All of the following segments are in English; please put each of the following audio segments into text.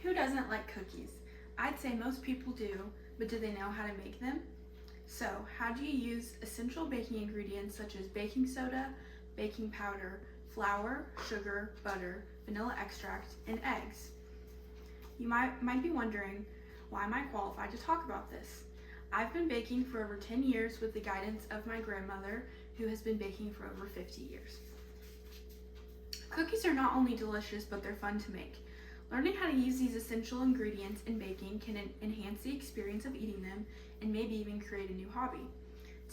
Who doesn't like cookies? I'd say most people do, but do they know how to make them? So, how do you use essential baking ingredients such as baking soda, baking powder, flour, sugar, butter, vanilla extract, and eggs? You might be wondering, why am I qualified to talk about this? I've been baking for over 10 years with the guidance of my grandmother, who has been baking for over 50 years. Cookies are not only delicious, but they're fun to make. Learning how to use these essential ingredients in baking can enhance the experience of eating them and maybe even create a new hobby.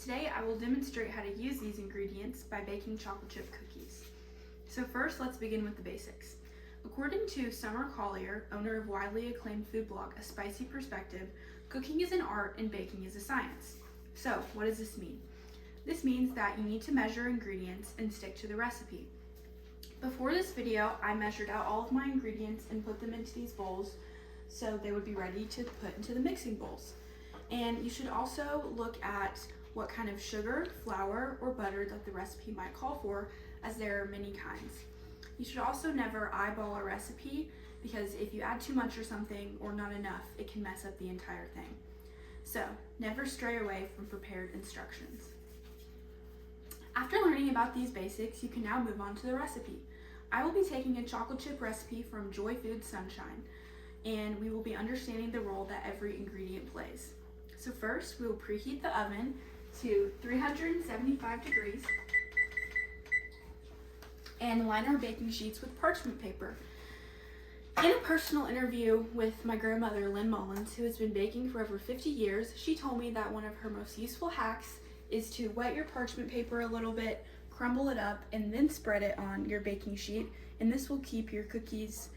Today, I will demonstrate how to use these ingredients by baking chocolate chip cookies. So first, let's begin with the basics. According to Summer Collier, owner of widely acclaimed food blog A Spicy Perspective, cooking is an art and baking is a science. So, what does this mean? This means that you need to measure ingredients and stick to the recipe. Before this video, I measured out all of my ingredients and put them into these bowls so they would be ready to put into the mixing bowls. And you should also look at what kind of sugar, flour, or butter that the recipe might call for, as there are many kinds. You should also never eyeball a recipe, because if you add too much or something or not enough, it can mess up the entire thing. So, never stray away from prepared instructions. After learning about these basics, you can now move on to the recipe. I will be taking a chocolate chip recipe from Joy Foods Sunshine, and we will be understanding the role that every ingredient plays. So first, we will preheat the oven to 375 degrees and line our baking sheets with parchment paper. In a personal interview with my grandmother, Lynn Mullins, who has been baking for over 50 years, she told me that one of her most useful hacks is to wet your parchment paper a little bit, crumble it up, and then spread it on your baking sheet, and this will keep your cookies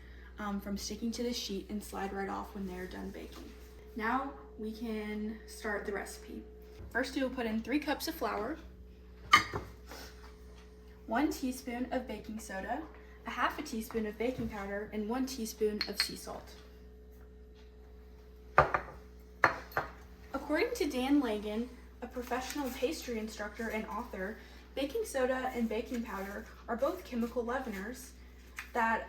from sticking to the sheet and slide right off when they're done baking. Now we can start the recipe. First, we will put in 3 cups of flour, 1 teaspoon of baking soda, a half a teaspoon of baking powder, and 1 teaspoon of sea salt. According to Dan Lagan, a professional pastry instructor and author, baking soda and baking powder are both chemical leaveners that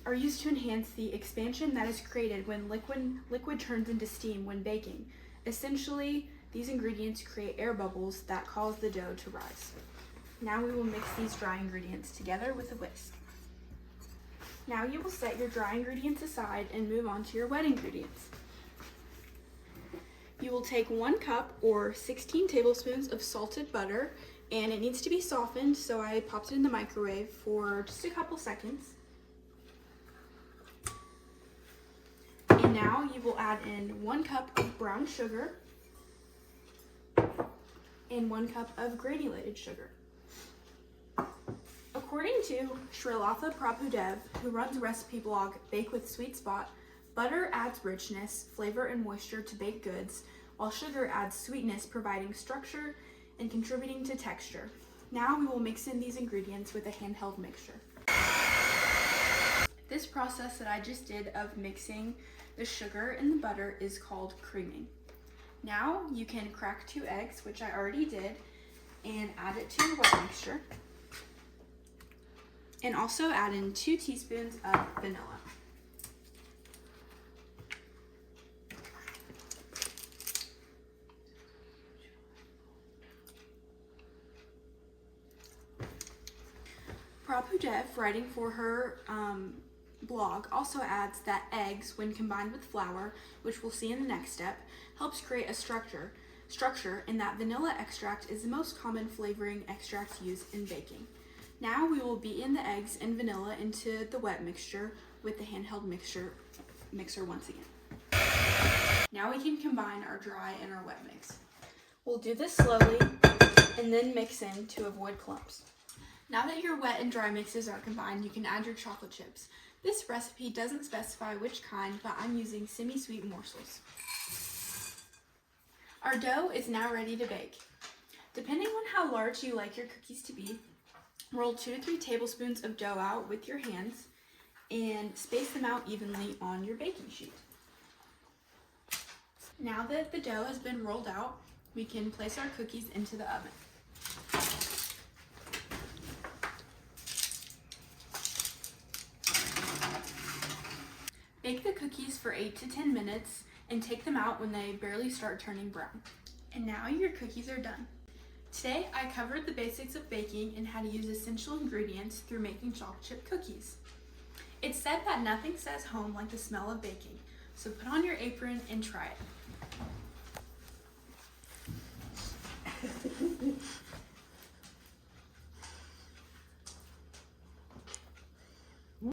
are used to enhance the expansion that is created when liquid turns into steam when baking. Essentially, these ingredients create air bubbles that cause the dough to rise. Now we will mix these dry ingredients together with a whisk. Now you will set your dry ingredients aside and move on to your wet ingredients. You will take 1 cup or 16 tablespoons of salted butter, and it needs to be softened, so I popped it in the microwave for just a couple seconds. And now you will add in 1 cup of brown sugar and 1 cup of granulated sugar. According to Srilatha Prabhudev, who runs recipe blog Bake with Sweet Spot, butter adds richness, flavor, and moisture to baked goods, while sugar adds sweetness, providing structure and contributing to texture. Now we will mix in these ingredients with a handheld mixer. This process that I just did of mixing the sugar and the butter is called creaming. Now you can crack 2 eggs, which I already did, and add it to your wet mixture. And also add in 2 teaspoons of vanilla. Prabhudev, writing for her blog, also adds that eggs, when combined with flour, which we'll see in the next step, helps create a structure, and that vanilla extract is the most common flavoring extract used in baking. Now we will beat in the eggs and vanilla into the wet mixture with the handheld mixer once again. Now we can combine our dry and our wet mix. We'll do this slowly and then mix in to avoid clumps. Now that your wet and dry mixes are combined, you can add your chocolate chips. This recipe doesn't specify which kind, but I'm using semi-sweet morsels. Our dough is now ready to bake. Depending on how large you like your cookies to be, roll 2 to 3 tablespoons of dough out with your hands and space them out evenly on your baking sheet. Now that the dough has been rolled out, we can place our cookies into the oven. Bake the cookies for 8 to 10 minutes and take them out when they barely start turning brown. And now your cookies are done. Today I covered the basics of baking and how to use essential ingredients through making chocolate chip cookies. It's said that nothing says home like the smell of baking, so put on your apron and try it.